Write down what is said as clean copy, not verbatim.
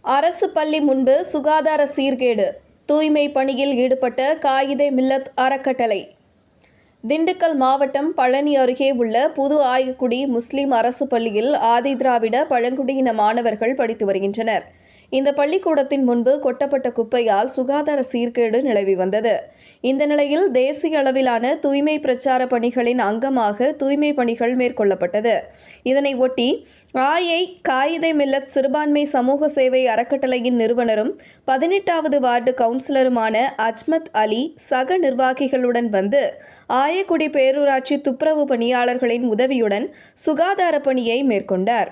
அரசு பள்ளி முன்பு சுகாதார சீர்கேடு, தூய்மை பணியில் ஈடுபட்ட காயிதே மில்லத் அறக்கட்டளை. திண்டுக்கல் மாவட்டம் பழனி அருகே உள்ள புது ஆயக்குடி முஸ்லிம் அரசு பள்ளியில் ஆதிதிராவிட பழங்குடியின மாணவர்கள் படித்து வருகின்றனர். இந்த பள்ளிக்கூடத்தின் முன்பு கொட்டப்பட்ட குப்பையால் சுகாதார சீர்கேடு நிலவி வந்தது. இந்த நிலையில் தேசிய அளவிலான தூய்மை பிரச்சார பணிகளின் அங்கமாக தூய்மை பணிகள் மேற்கொள்ளப்பட்டது. இதனை ஒட்டி காயிதே மில்லத் சிறுபான்மை சமூக சேவை அறக்கட்டளையின் நிறுவனரும் 18வது வார்டு கவுன்சிலருமான அஜ்மத் அலி சக நிர்வாகிகளுடன் வந்து ஆயக்குடி பேரூராட்சி துப்புரவு பணியாளர்களின் உதவியுடன் சுகாதார பணியை மேற்கொண்டார்.